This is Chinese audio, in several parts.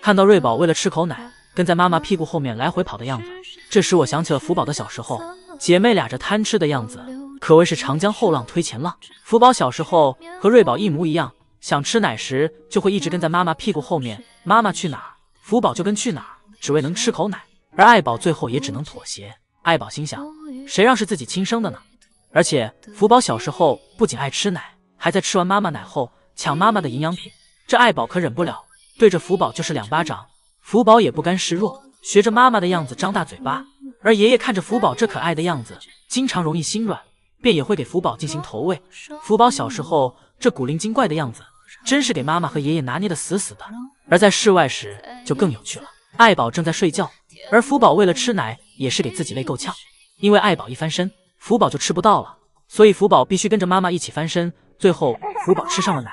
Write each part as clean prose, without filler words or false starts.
看到瑞宝为了吃口奶，跟在妈妈屁股后面来回跑的样子，这时我想起了福宝的小时候，姐妹俩这贪吃的样子，可谓是长江后浪推前浪。福宝小时候和瑞宝一模一样，想吃奶时就会一直跟在妈妈屁股后面，妈妈去哪儿，福宝就跟去哪儿，只为能吃口奶。而爱宝最后也只能妥协。爱宝心想，谁让是自己亲生的呢？而且福宝小时候不仅爱吃奶，还在吃完妈妈奶后抢妈妈的营养品，这爱宝可忍不了，对着福宝就是2巴掌。福宝也不甘示弱，学着妈妈的样子张大嘴巴。而爷爷看着福宝这可爱的样子，经常容易心软，便也会给福宝进行投喂。福宝小时候这古灵精怪的样子，真是给妈妈和爷爷拿捏的死死的。而在室外时就更有趣了，爱宝正在睡觉，而福宝为了吃奶也是给自己累够呛，因为爱宝一翻身，福宝就吃不到了，所以福宝必须跟着妈妈一起翻身。最后福宝吃上了奶，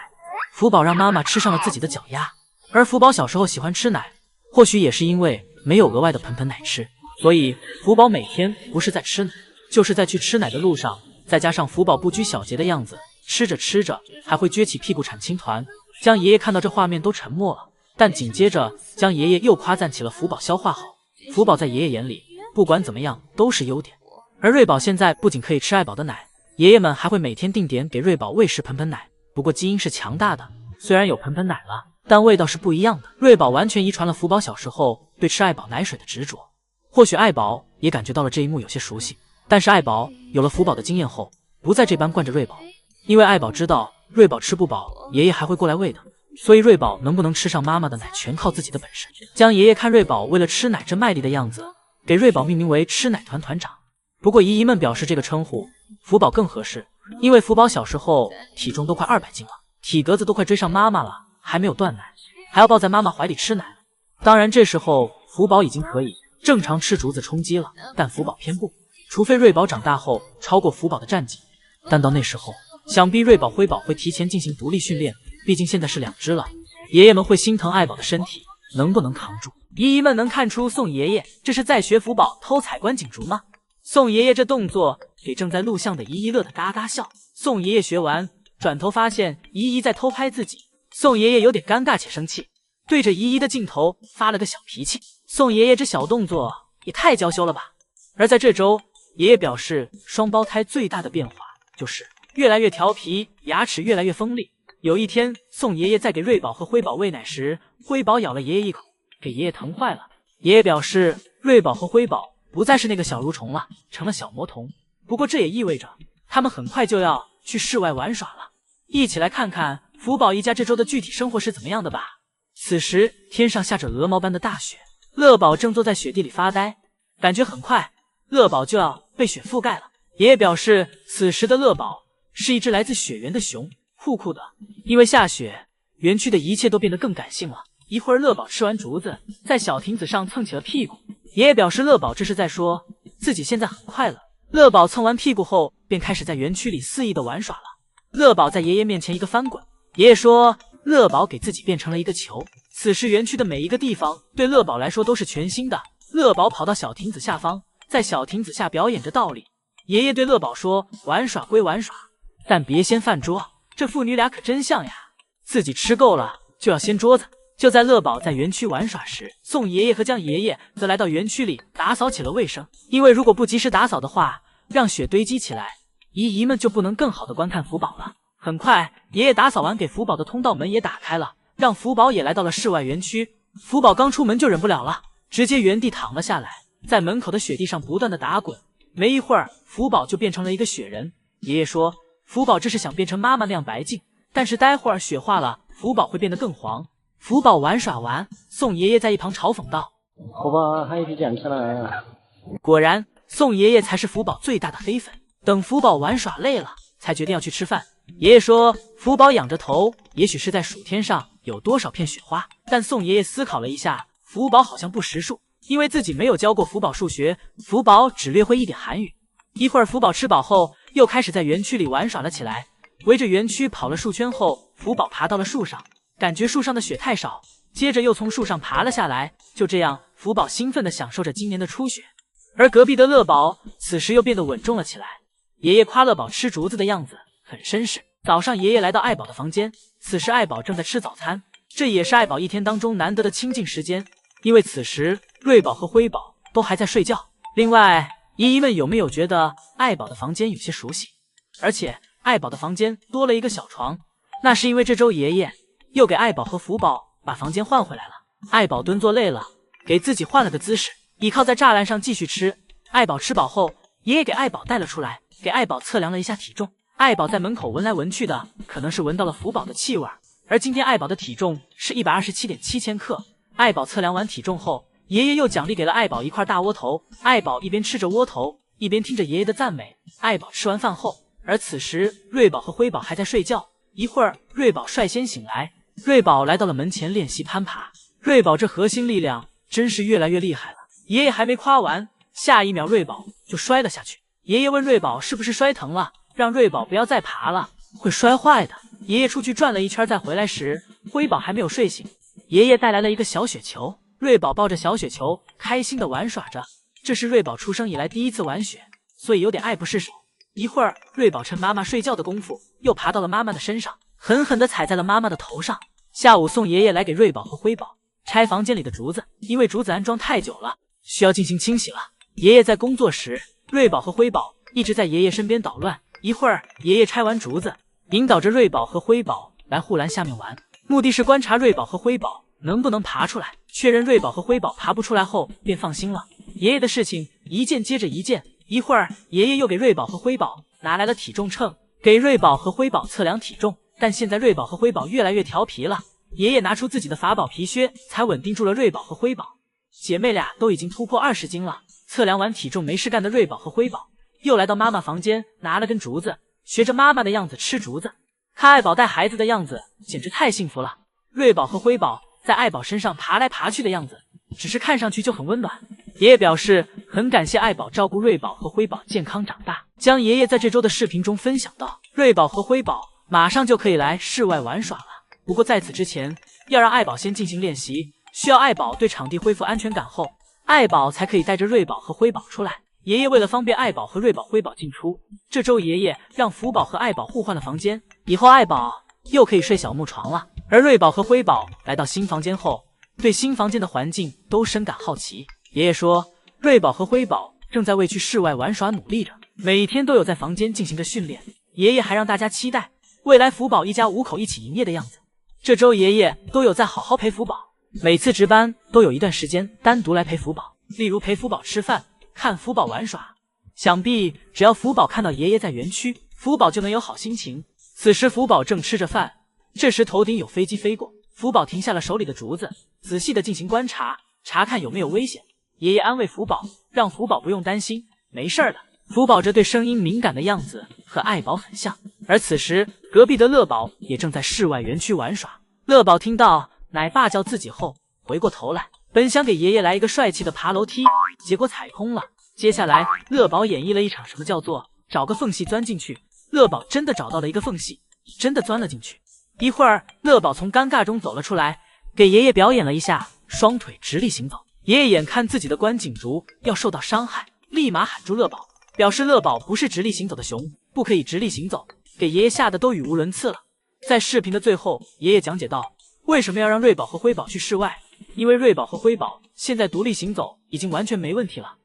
福宝让妈妈吃上了自己的脚丫。而福宝小时候喜欢吃奶，或许也是因为没有额外的盆奶吃，所以福宝每天不是在吃奶，就是在去吃奶的路上。再加上福宝不拘小节的样子，吃着吃着还会撅起屁股产青团。江爷爷看到这画面都沉默了，但紧接着江爷爷又夸赞起了福宝消化好。福宝在爷爷眼里不管怎么样都是优点。而瑞宝现在不仅可以吃爱宝的奶，爷爷们还会每天定点给瑞宝喂食盆奶。不过基因是强大的，虽然有盆奶了，但味道是不一样的。瑞宝完全遗传了福宝小时候对吃爱宝奶水的执着。或许爱宝也感觉到了这一幕有些熟悉，但是爱宝有了福宝的经验后，不再这般惯着瑞宝，因为爱宝知道瑞宝吃不饱，爷爷还会过来喂的，所以瑞宝能不能吃上妈妈的奶全靠自己的本事。江爷爷看瑞宝为了吃奶这卖力的样子，给瑞宝命名为吃奶团团长。不过姨姨们表示这个称呼福宝更合适，因为福宝小时候体重都快200斤了，体格子都快追上妈妈了，还没有断奶，还要抱在妈妈怀里吃奶。当然这时候福宝已经可以正常吃竹子充饥了，但福宝偏不，除非瑞宝长大后超过福宝的战绩，但到那时候想必瑞宝辉宝会提前进行独立训练，毕竟现在是2只了。爷爷们会心疼爱宝的身体能不能扛住。姨姨们能看出宋爷爷这是在学福宝偷采观景竹吗？宋爷爷这动作给正在录像的姨姨乐得嘎嘎笑。宋爷爷学完转头发现姨姨在偷拍自己，宋爷爷有点尴尬且生气，对着姨姨的镜头发了个小脾气。宋爷爷这小动作也太娇羞了吧。而在这周，爷爷表示双胞胎最大的变化就是越来越调皮，牙齿越来越锋利。有一天宋爷爷在给瑞宝和辉宝喂奶时，辉宝咬了爷爷一口，给爷爷疼坏了。爷爷表示瑞宝和辉宝不再是那个小蠕虫了，成了小魔童。不过这也意味着他们很快就要去室外玩耍了。一起来看看福宝一家这周的具体生活是怎么样的吧。此时天上下着鹅毛般的大雪，乐宝正坐在雪地里发呆，感觉很快乐宝就要被雪覆盖了。爷爷表示此时的乐宝是一只来自雪原的熊，酷酷的。因为下雪，园区的一切都变得更感性了。一会儿乐宝吃完竹子，在小亭子上蹭起了屁股。爷爷表示乐宝这是在说自己现在很快乐。乐宝蹭完屁股后便开始在园区里肆意的玩耍了。乐宝在爷爷面前一个翻滚，爷爷说乐宝给自己变成了一个球。此时园区的每一个地方对乐宝来说都是全新的。乐宝跑到小亭子下方，在小亭子下表演着倒立。爷爷对乐宝说玩耍归玩耍，但别掀饭桌，这父女俩可真像呀，自己吃够了就要掀桌子。就在乐宝在园区玩耍时，宋爷爷和江爷爷则来到园区里打扫起了卫生。因为如果不及时打扫的话，让雪堆积起来，姨姨们就不能更好的观看福宝了。很快爷爷打扫完，给福宝的通道门也打开了，让福宝也来到了室外园区。福宝刚出门就忍不了了，直接原地躺了下来，在门口的雪地上不断的打滚。没一会儿福宝就变成了一个雪人。爷爷说福宝这是想变成妈妈那样白净，但是待会儿雪化了，福宝会变得更黄。福宝玩耍完，宋爷爷在一旁嘲讽道：好吧，还是捡起来啊。果然宋爷爷才是福宝最大的黑粉。等福宝玩耍累了，才决定要去吃饭。爷爷说福宝仰着头，也许是在数天上有多少片雪花。但宋爷爷思考了一下，福宝好像不识数，因为自己没有教过福宝数学，福宝只略会一点韩语。一会儿福宝吃饱后，又开始在园区里玩耍了起来。围着园区跑了数圈后，福宝爬到了树上，感觉树上的雪太少，接着又从树上爬了下来。就这样，福宝兴奋地享受着今年的初雪。而隔壁的乐宝此时又变得稳重了起来。爷爷夸乐宝吃竹子的样子很绅士。早上爷爷来到爱宝的房间，此时爱宝正在吃早餐。这也是爱宝一天当中难得的清静时间，因为此时瑞宝和辉宝都还在睡觉。另外，姨姨们有没有觉得爱宝的房间有些熟悉？而且爱宝的房间多了一个小床，那是因为这周爷爷又给爱宝和福宝把房间换回来了。爱宝蹲坐累了，给自己换了个姿势，倚靠在栅栏上继续吃。爱宝吃饱后，爷爷给爱宝带了出来，给爱宝测量了一下体重。爱宝在门口闻来闻去的，可能是闻到了福宝的气味，而今天爱宝的体重是 127.7千克。爱宝测量完体重后，爷爷又奖励给了爱宝一块大窝头。爱宝一边吃着窝头，一边听着爷爷的赞美。爱宝吃完饭后，而此时瑞宝和辉宝还在睡觉。一会儿，瑞宝率先醒来，瑞宝来到了门前练习攀爬。瑞宝这核心力量真是越来越厉害了。爷爷还没夸完，下一秒瑞宝就摔了下去。爷爷问瑞宝是不是摔疼了，让瑞宝不要再爬了，会摔坏的。爷爷出去转了一圈再回来时，辉宝还没有睡醒。爷爷带来了一个小雪球，瑞宝抱着小雪球开心的玩耍着。这是瑞宝出生以来第一次玩雪，所以有点爱不释手。一会儿，瑞宝趁妈妈睡觉的功夫，又爬到了妈妈的身上，狠狠地踩在了妈妈的头上。下午送爷爷来给瑞宝和辉宝拆房间里的竹子，因为竹子安装太久了，需要进行清洗了。爷爷在工作时，瑞宝和辉宝一直在爷爷身边捣乱。一会儿，爷爷拆完竹子，引导着瑞宝和辉宝来护栏下面玩，目的是观察瑞宝和辉宝能不能爬出来。确认瑞宝和辉宝爬不出来后，便放心了。爷爷的事情一件接着一件。一会儿，爷爷又给瑞宝和辉宝拿来了体重秤，给瑞宝和辉宝测量体重。但现在瑞宝和辉宝越来越调皮了，爷爷拿出自己的法宝皮靴，才稳定住了瑞宝和辉宝。姐妹俩都已经突破20斤了。测量完体重没事干的瑞宝和辉宝又来到妈妈房间，拿了根竹子，学着妈妈的样子吃竹子。看爱宝带孩子的样子，简直太幸福了。瑞宝和辉宝在爱宝身上爬来爬去的样子，只是看上去就很温暖。爷爷表示很感谢爱宝照顾瑞宝和辉宝健康长大，将爷爷在这周的视频中分享到，瑞宝和辉宝马上就可以来室外玩耍了。不过在此之前，要让爱宝先进行练习，需要爱宝对场地恢复安全感后，爱宝才可以带着瑞宝和辉宝出来。爷爷为了方便爱宝和瑞宝、辉宝进出，这周爷爷让福宝和爱宝互换了房间，以后爱宝又可以睡小木床了。而瑞宝和辉宝来到新房间后，对新房间的环境都深感好奇。爷爷说，瑞宝和辉宝正在为去室外玩耍努力着，每天都有在房间进行着训练。爷爷还让大家期待未来福宝一家5口一起营业的样子。这周爷爷都有在好好陪福宝，每次值班都有一段时间单独来陪福宝，例如陪福宝吃饭，看福宝玩耍。想必只要福宝看到爷爷在园区，福宝就能有好心情。此时福宝正吃着饭，这时头顶有飞机飞过，福宝停下了手里的竹子，仔细的进行观察，查看有没有危险。爷爷安慰福宝，让福宝不用担心，没事的。福宝这对声音敏感的样子和爱宝很像。而此时隔壁的乐宝也正在室外园区玩耍。乐宝听到奶爸叫自己后，回过头来，本想给爷爷来一个帅气的爬楼梯，结果踩空了。接下来乐宝演绎了一场什么叫做找个缝隙钻进去。乐宝真的找到了一个缝隙，真的钻了进去。一会儿乐宝从尴尬中走了出来，给爷爷表演了一下双腿直立行走。爷爷眼看自己的关景竹要受到伤害，立马喊住乐宝，表示乐宝不是直立行走的熊，不可以直立行走，给爷爷吓得都语无伦次了。在视频的最后，爷爷讲解到为什么要让瑞宝和辉宝去室外，因为瑞宝和辉宝现在独立行走已经完全没问题了，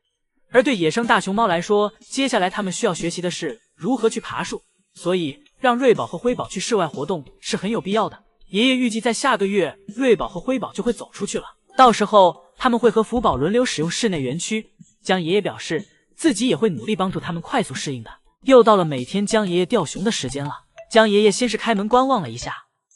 而对野生大熊猫来说，接下来他们需要学习的是如何去爬树，所以让瑞宝和辉宝去室外活动是很有必要的。爷爷预计在下个月，瑞宝和辉宝就会走出去了，到时候他们会和福宝轮流使用室内园区。江爷爷表示自己也会努力帮助他们快速适应的。又到了每天江爷爷钓熊的时间了。江爷爷先是开门观望了一下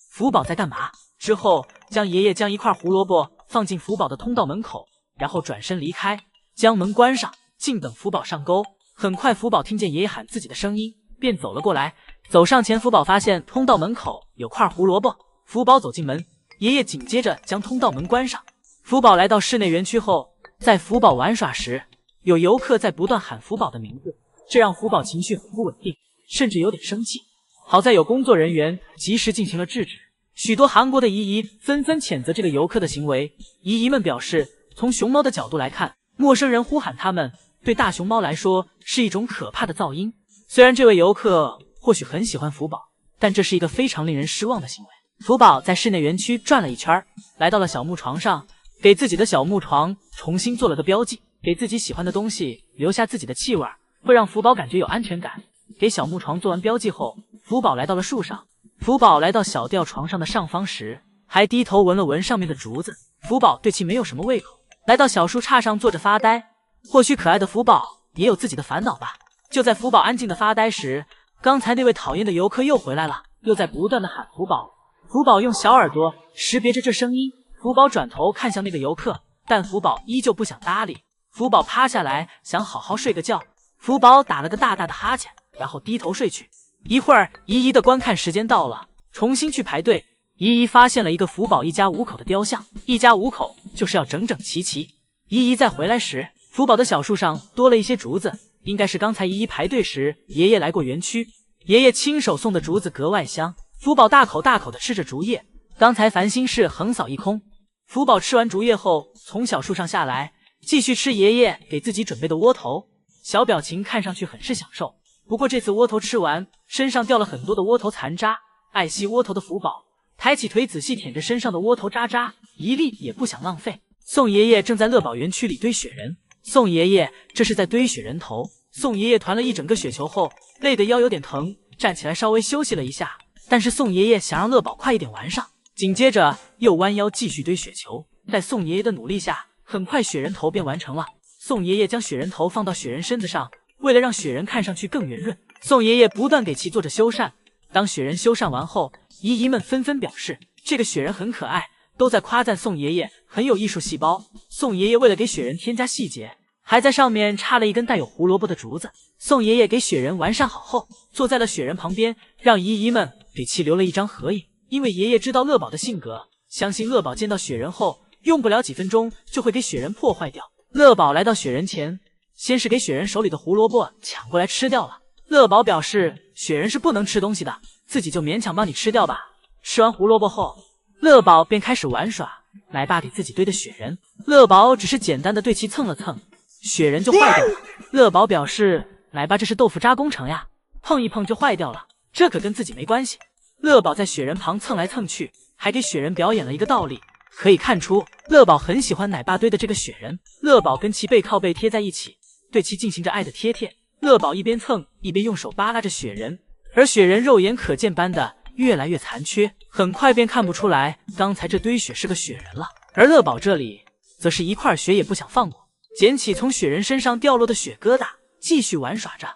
福宝在干嘛，之后江爷爷将一块胡萝卜放进福宝的通道门口，然后转身离开，将门关上，静等福宝上钩。很快福宝听见爷爷喊自己的声音，便走了过来。走上前，福宝发现通道门口有块胡萝卜。福宝走进门，爷爷紧接着将通道门关上。福宝来到室内园区后，在福宝玩耍时，有游客在不断喊福宝的名字，这让福宝情绪很不稳定，甚至有点生气。好在有工作人员及时进行了制止。许多韩国的姨姨纷纷谴责这个游客的行为。姨姨们表示，从熊猫的角度来看，陌生人呼喊他们对大熊猫来说是一种可怕的噪音。虽然这位游客或许很喜欢福宝，但这是一个非常令人失望的行为。福宝在室内园区转了一圈，来到了小木床上，给自己的小木床重新做了个标记，给自己喜欢的东西留下自己的气味，会让福宝感觉有安全感。给小木床做完标记后，福宝来到了树上。福宝来到小吊床上的上方时，还低头闻了闻上面的竹子。福宝对其没有什么胃口，来到小树杈上坐着发呆。或许可爱的福宝也有自己的烦恼吧。就在福宝安静的发呆时，刚才那位讨厌的游客又回来了，又在不断的喊福宝。福宝用小耳朵识别着这声音，福宝转头看向那个游客，但福宝依旧不想搭理。福宝趴下来想好好睡个觉。福宝打了个大大的哈欠，然后低头睡去。一会儿，姨姨的观看时间到了，重新去排队。姨姨发现了一个福宝一家5口的雕像，一家5口就是要整整齐齐。姨姨再回来时，福宝的小树上多了一些竹子，应该是刚才姨姨排队时爷爷来过园区，爷爷亲手送的竹子格外香。福宝大口大口的吃着竹叶，刚才烦心事横扫一空。福宝吃完竹叶后，从小树上下来，继续吃爷爷给自己准备的窝头，小表情看上去很是享受。不过这次窝头吃完，身上掉了很多的窝头残渣。爱惜窝头的福宝抬起腿仔细舔着身上的窝头渣渣，一粒也不想浪费。宋爷爷正在乐宝园区里堆雪人，宋爷爷这是在堆雪人头。宋爷爷团了一整个雪球后，累得腰有点疼，站起来稍微休息了一下。但是宋爷爷想让乐宝快一点玩上，紧接着又弯腰继续堆雪球。在宋爷爷的努力下，很快雪人头便完成了。宋爷爷将雪人头放到雪人身子上，为了让雪人看上去更圆润，宋爷爷不断给其做着修缮。当雪人修缮完后，姨姨们纷纷表示这个雪人很可爱，都在夸赞宋爷爷很有艺术细胞。宋爷爷为了给雪人添加细节，还在上面插了一根带有胡萝卜的竹子。宋爷爷给雪人完善好后，坐在了雪人旁边，让姨姨们给其留了一张合影。因为爷爷知道乐宝的性格，相信乐宝见到雪人后，用不了几分钟就会给雪人破坏掉。乐宝来到雪人前，先是给雪人手里的胡萝卜抢过来吃掉了。乐宝表示雪人是不能吃东西的，自己就勉强帮你吃掉吧。吃完胡萝卜后，乐宝便开始玩耍奶爸给自己堆的雪人。乐宝只是简单的对其蹭了蹭，雪人就坏掉了。乐宝表示奶爸这是豆腐渣工程呀，碰一碰就坏掉了，这可跟自己没关系。乐宝在雪人旁蹭来蹭去，还给雪人表演了一个倒立。可以看出乐宝很喜欢奶爸堆的这个雪人。乐宝跟其背靠背贴在一起，对其进行着爱的贴贴。乐宝一边蹭一边用手扒拉着雪人，而雪人肉眼可见般的越来越残缺，很快便看不出来刚才这堆雪是个雪人了。而乐宝这里则是一块雪也不想放过，捡起从雪人身上掉落的雪疙瘩，继续玩耍着。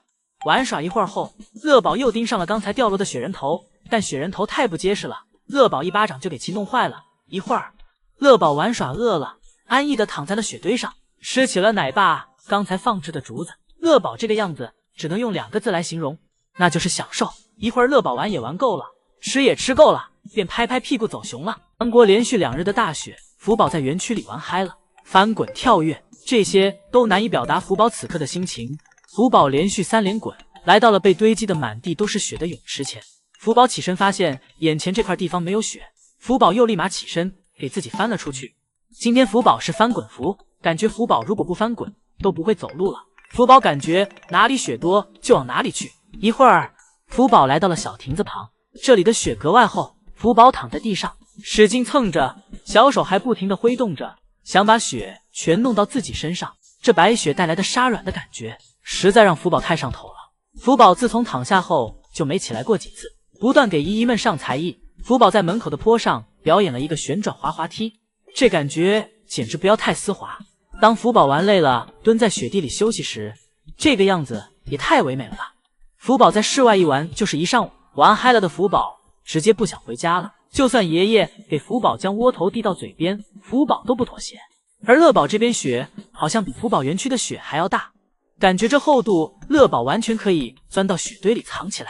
玩耍一会儿后，乐宝又盯上了刚才掉落的雪人头，但雪人头太不结实了，乐宝一巴掌就给其弄坏了。一会儿，乐宝玩耍饿了，安逸的躺在了雪堆上，吃起了奶爸刚才放置的竹子。乐宝这个样子只能用2个字来形容，那就是享受。一会儿乐宝玩也玩够了，吃也吃够了，便拍拍屁股走熊了。韩国连续2日的大雪，福宝在园区里玩嗨了，翻滚跳跃，这些都难以表达福宝此刻的心情。福宝连续3连滚，来到了被堆积的满地都是雪的泳池前。福宝起身发现眼前这块地方没有雪，福宝又立马起身给自己翻了出去。今天福宝是翻滚福，感觉福宝如果不翻滚都不会走路了。福宝感觉哪里雪多就往哪里去。一会儿，福宝来到了小亭子旁，这里的雪格外厚。福宝躺在地上，使劲蹭着，小手还不停地挥动着，想把雪全弄到自己身上。这白雪带来的沙软的感觉，实在让福宝太上头了。福宝自从躺下后就没起来过几次，不断给姨姨们上才艺。福宝在门口的坡上表演了一个旋转滑滑梯，这感觉简直不要太丝滑。当福宝玩累了，蹲在雪地里休息时，这个样子也太唯美了吧。福宝在室外一玩就是一上午，玩嗨了的福宝直接不想回家了。就算爷爷给福宝将窝头递到嘴边，福宝都不妥协。而乐宝这边雪好像比福宝园区的雪还要大，感觉这厚度，乐宝完全可以钻到雪堆里藏起来。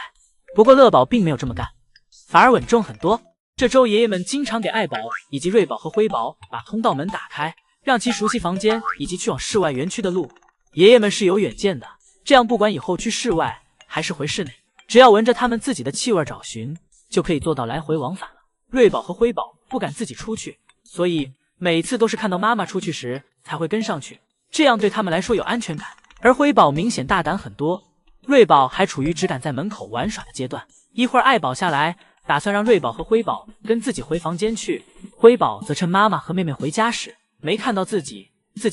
不过乐宝并没有这么干，反而稳重很多。这周爷爷们经常给爱宝以及瑞宝和辉宝把通道门打开，让其熟悉房间以及去往室外园区的路。爷爷们是有远见的，这样不管以后去室外还是回室内，只要闻着他们自己的气味找寻，就可以做到来回往返了。瑞宝和辉宝不敢自己出去，所以每次都是看到妈妈出去时才会跟上去，这样对他们来说有安全感。而辉宝明显大胆很多，瑞宝还处于只敢在门口玩耍的阶段。一会儿爱宝下来，打算让瑞宝和辉宝跟自己回房间去。辉宝则趁妈妈和妹妹回家时没看到自己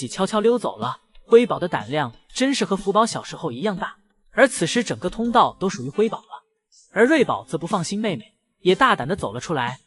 悄悄溜走了。辉宝的胆量真是和福宝小时候一样大，而此时整个通道都属于辉宝了。而瑞宝则不放心妹妹，也大胆地走了出来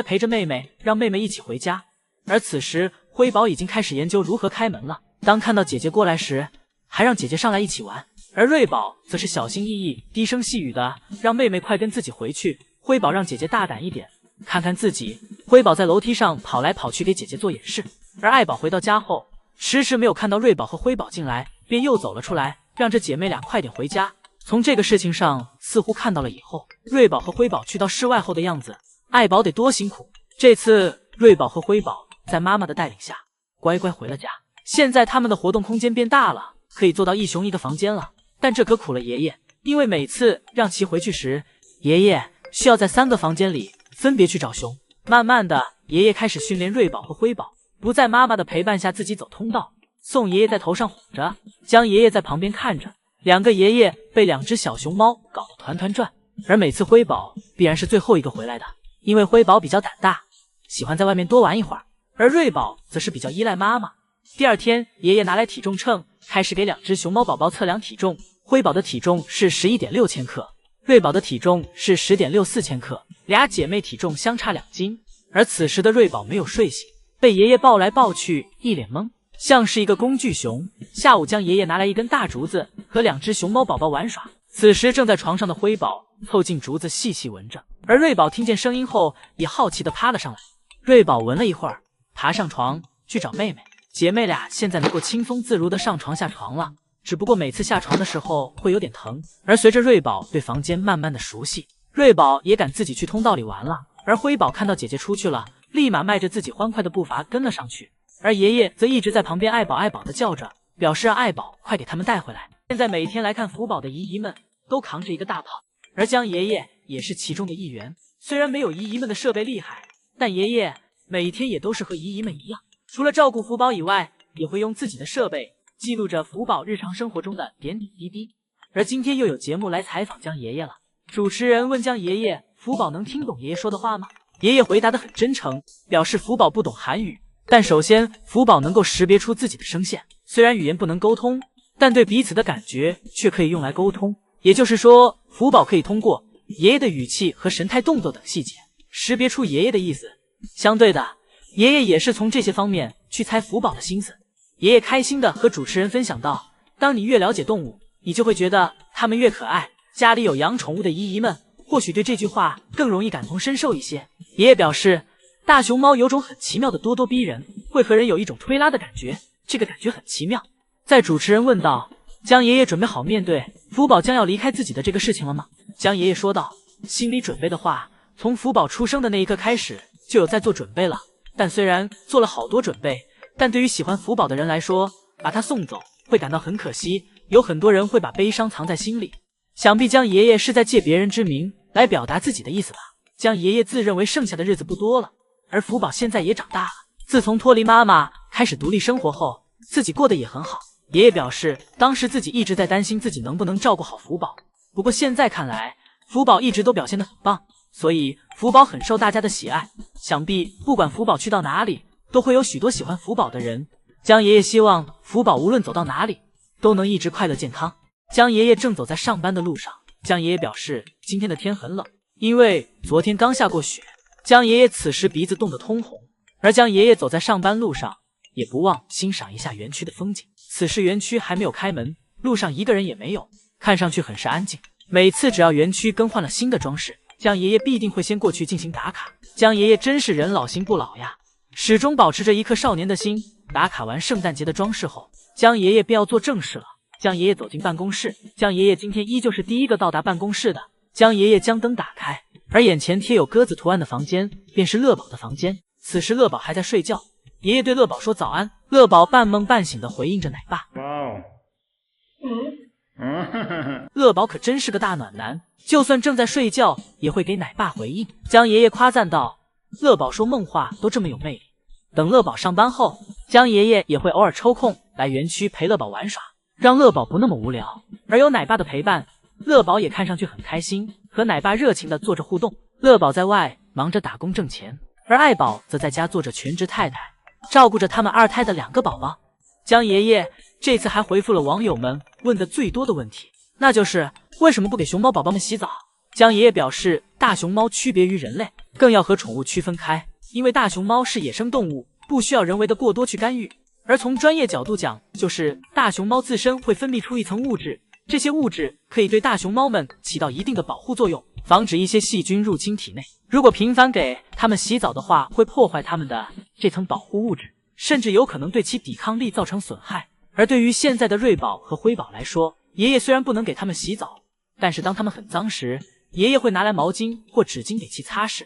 陪着妹妹，让妹妹一起回家。而此时辉宝已经开始研究如何开门了，当看到姐姐过来时，还让姐姐上来一起玩。而瑞宝则是小心翼翼低声细语的让妹妹快跟自己回去。辉宝让姐姐大胆一点，看看自己。辉宝在楼梯上跑来跑去给姐姐做演示。而爱宝回到家后迟迟没有看到瑞宝和辉宝进来，便又走了出来，让这姐妹俩快点回家。从这个事情上似乎看到了以后瑞宝和辉宝去到室外后的样子，爱宝得多辛苦。这次瑞宝和辉宝在妈妈的带领下乖乖回了家。现在他们的活动空间变大了，可以做到一熊一个房间了。但这可苦了爷爷，因为每次让其回去时，爷爷需要在3个房间里分别去找熊。慢慢的，爷爷开始训练瑞宝和辉宝，不在妈妈的陪伴下自己走通道。宋爷爷在头上哄着，江爷爷在旁边看着。2个爷爷被2只小熊猫搞得团团转。而每次辉宝必然是最后一个回来的，因为辉宝比较胆大，喜欢在外面多玩一会儿，而瑞宝则是比较依赖妈妈。第二天，爷爷拿来体重秤，开始给2只熊猫宝宝测量体重。辉宝的体重是11.6千克，瑞宝的体重是10.64千克，俩姐妹体重相差2斤。而此时的瑞宝没有睡醒，被爷爷抱来抱去，一脸懵，像是一个工具熊。下午将爷爷拿来一根大竹子，和2只熊猫宝宝玩耍。此时正在床上的辉宝凑近竹子细细闻着，而瑞宝听见声音后也好奇地趴了上来。瑞宝闻了一会儿，爬上床去找妹妹。姐妹俩现在能够轻松自如地上床下床了，只不过每次下床的时候会有点疼。而随着瑞宝对房间慢慢的熟悉，瑞宝也敢自己去通道里玩了。而辉宝看到姐姐出去了，立马迈着自己欢快的步伐跟了上去。而爷爷则一直在旁边爱宝爱宝的叫着，表示让爱宝快给他们带回来。现在每天来看福宝的姨姨们都扛着一个大炮，而江爷爷也是其中的一员。虽然没有姨姨们的设备厉害，但爷爷每天也都是和姨姨们一样，除了照顾福宝以外，也会用自己的设备记录着福宝日常生活中的点点滴滴。而今天又有节目来采访江爷爷了，主持人问江爷爷，福宝能听懂爷爷说的话吗？爷爷回答得很真诚，表示福宝不懂韩语，但首先福宝能够识别出自己的声线，虽然语言不能沟通，但对彼此的感觉却可以用来沟通。也就是说，福宝可以通过爷爷的语气和神态动作等细节识别出爷爷的意思。相对的，爷爷也是从这些方面去猜福宝的心思。爷爷开心地和主持人分享到，当你越了解动物，你就会觉得它们越可爱。家里有养宠物的姨姨们或许对这句话更容易感同身受一些。爷爷表示，大熊猫有种很奇妙的咄咄逼人，会和人有一种推拉的感觉，这个感觉很奇妙。在主持人问道，江爷爷准备好面对福宝将要离开自己的这个事情了吗？江爷爷说道，心理准备的话，从福宝出生的那一刻开始就有在做准备了，但虽然做了好多准备，但对于喜欢福宝的人来说，把他送走会感到很可惜，有很多人会把悲伤藏在心里。想必江爷爷是在借别人之名来表达自己的意思吧。江爷爷自认为剩下的日子不多了，而福宝现在也长大了，自从脱离妈妈开始独立生活后，自己过得也很好。爷爷表示，当时自己一直在担心自己能不能照顾好福宝，不过现在看来，福宝一直都表现得很棒，所以福宝很受大家的喜爱。想必不管福宝去到哪里，都会有许多喜欢福宝的人。江爷爷希望福宝无论走到哪里，都能一直快乐健康。江爷爷正走在上班的路上，江爷爷表示，今天的天很冷，因为昨天刚下过雪。江爷爷此时鼻子冻得通红，而江爷爷走在上班路上，也不忘欣赏一下园区的风景。此时园区还没有开门，路上一个人也没有，看上去很是安静。每次只要园区更换了新的装饰，江爷爷必定会先过去进行打卡。江爷爷真是人老心不老呀，始终保持着一颗少年的心。打卡完圣诞节的装饰后，江爷爷便要做正事了。江爷爷走进办公室，江爷爷今天依旧是第一个到达办公室的。江爷爷将灯打开，而眼前贴有鸽子图案的房间便是乐宝的房间。此时乐宝还在睡觉，爷爷对乐宝说早安。乐宝半梦半醒地回应着奶爸。乐宝可真是个大暖男，就算正在睡觉也会给奶爸回应。江爷爷夸赞道，乐宝说梦话都这么有魅力。等乐宝上班后，江爷爷也会偶尔抽空来园区陪乐宝玩耍，让乐宝不那么无聊。而有奶爸的陪伴，乐宝也看上去很开心，和奶爸热情地做着互动。乐宝在外忙着打工挣钱，而爱宝则在家做着全职太太，照顾着他们2胎的2个宝宝。江爷爷这次还回复了网友们问的最多的问题，那就是为什么不给熊猫宝宝们洗澡。江爷爷表示，大熊猫区别于人类，更要和宠物区分开，因为大熊猫是野生动物，不需要人为的过多去干预。而从专业角度讲，就是大熊猫自身会分泌出一层物质，这些物质可以对大熊猫们起到一定的保护作用，防止一些细菌入侵体内。如果频繁给它们洗澡的话，会破坏它们的这层保护物质，甚至有可能对其抵抗力造成损害。而对于现在的瑞宝和辉宝来说，爷爷虽然不能给它们洗澡，但是当它们很脏时，爷爷会拿来毛巾或纸巾给其擦拭，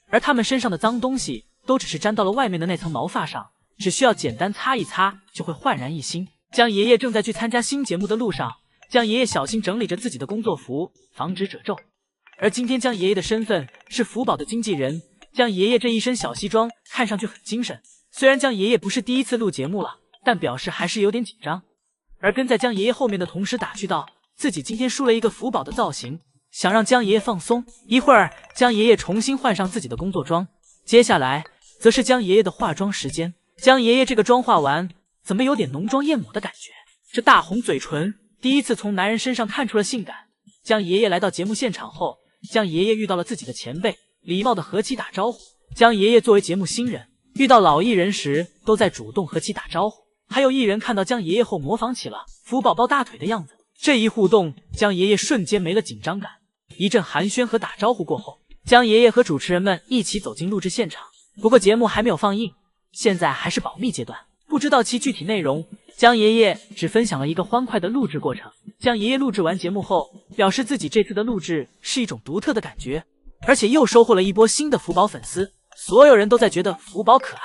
而它们身上的脏东西都只是沾到了外面的那层毛发上，只需要简单擦一擦就会焕然一新。江爷爷正在去参加新节目的路上，江爷爷小心整理着自己的工作服，防止褶皱。而今天江爷爷的身份是福宝的经纪人，江爷爷这一身小西装看上去很精神。虽然江爷爷不是第一次录节目了，但表示还是有点紧张。而跟在江爷爷后面的同事打趣道，自己今天梳了一个福宝的造型，想让江爷爷放松。一会儿，江爷爷重新换上自己的工作装，接下来则是江爷爷的化妆时间。江爷爷这个妆化完，怎么有点浓妆艳抹的感觉？这大红嘴唇，第一次从男人身上看出了性感。江爷爷来到节目现场后，江爷爷遇到了自己的前辈，礼貌的和其打招呼。江爷爷作为节目新人，遇到老艺人时都在主动和其打招呼。还有艺人看到江爷爷后模仿起了福宝抱大腿的样子，这一互动，江爷爷瞬间没了紧张感。一阵寒暄和打招呼过后，江爷爷和主持人们一起走进录制现场。不过节目还没有放映，现在还是保密阶段，不知道其具体内容。江爷爷只分享了一个欢快的录制过程。江爷爷录制完节目后，表示自己这次的录制是一种独特的感觉，而且又收获了一波新的福宝粉丝，所有人都在觉得福宝可爱。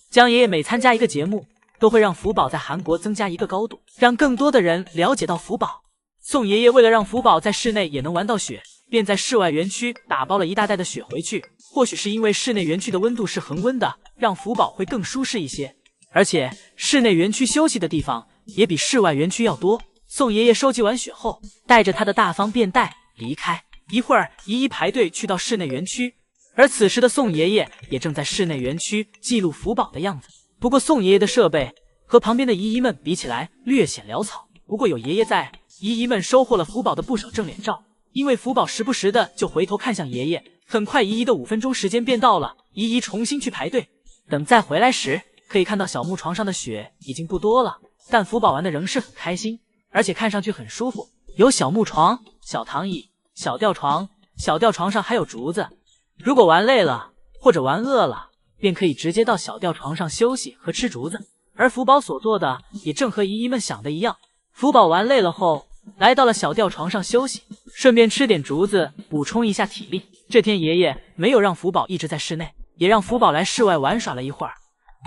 江爷爷每参加一个节目，都会让福宝在韩国增加一个高度，让更多的人了解到福宝。宋爷爷为了让福宝在室内也能玩到雪，便在室外园区打包了一大袋的雪回去。或许是因为室内园区的温度是恒温的，让福宝会更舒适一些，而且室内园区休息的地方也比室外园区要多。宋爷爷收集完雪后，带着他的大方便袋离开。一会儿，姨姨排队去到室内园区，而此时的宋爷爷也正在室内园区记录福宝的样子。不过宋爷爷的设备和旁边的姨姨们比起来略显潦草，不过有爷爷在，姨姨们收获了福宝的不少正脸照，因为福宝时不时的就回头看向爷爷。很快姨姨的5分钟时间便到了，姨姨重新去排队。等再回来时，可以看到小木床上的雪已经不多了，但福宝玩的仍是很开心，而且看上去很舒服，有小木床、小躺椅、小吊床，小吊床上还有竹子，如果玩累了或者玩饿了，便可以直接到小吊床上休息和吃竹子。而福宝所做的也正和姨姨们想的一样，福宝玩累了后来到了小吊床上休息，顺便吃点竹子补充一下体力。这天爷爷没有让福宝一直在室内，也让福宝来室外玩耍了一会儿。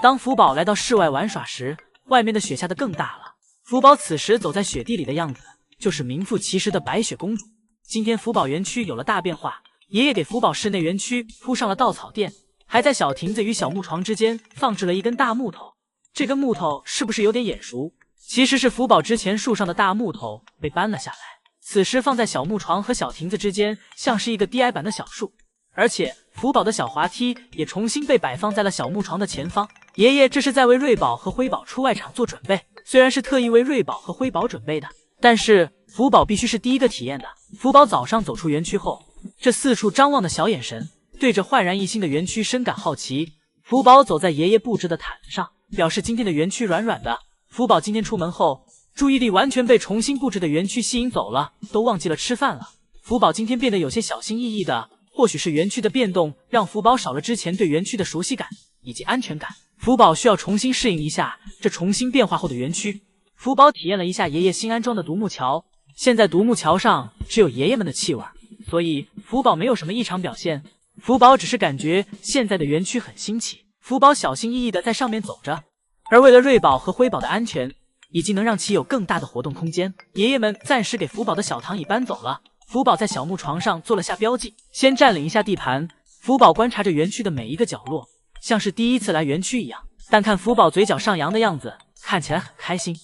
当福宝来到室外玩耍时，外面的雪下得更大了。福宝此时走在雪地里的样子，就是名副其实的白雪公主。今天福宝园区有了大变化，爷爷给福宝室内园区铺上了稻草垫，还在小亭子与小木床之间放置了一根大木头。这根木头是不是有点眼熟？其实是福宝之前树上的大木头被搬了下来，此时放在小木床和小亭子之间，像是一个低矮版的小树。而且福宝的小滑梯也重新被摆放在了小木床的前方。爷爷这是在为瑞宝和辉宝出外场做准备，虽然是特意为瑞宝和辉宝准备的，但是福宝必须是第一个体验的。福宝早上走出园区后，这四处张望的小眼神，对着焕然一新的园区深感好奇。福宝走在爷爷布置的毯子上，表示今天的园区软软的。福宝今天出门后，注意力完全被重新布置的园区吸引走了，都忘记了吃饭了。福宝今天变得有些小心翼翼的，或许是园区的变动让福宝少了之前对园区的熟悉感以及安全感。福宝需要重新适应一下这重新变化后的园区。福宝体验了一下爷爷新安装的独木桥，现在独木桥上只有爷爷们的气味，所以福宝没有什么异常表现。福宝只是感觉现在的园区很新奇。福宝小心翼翼的在上面走着，而为了瑞宝和辉宝的安全，以及能让其有更大的活动空间，爷爷们暂时给福宝的小躺椅搬走了。福宝在小木床上做了下标记，先占领一下地盘。福宝观察着园区的每一个角落，像是第一次来园区一样，但看福宝嘴角上扬的样子，看起来很开心。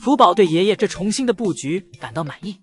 福宝对爷爷这重新的布局感到满意。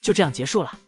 就这样结束了。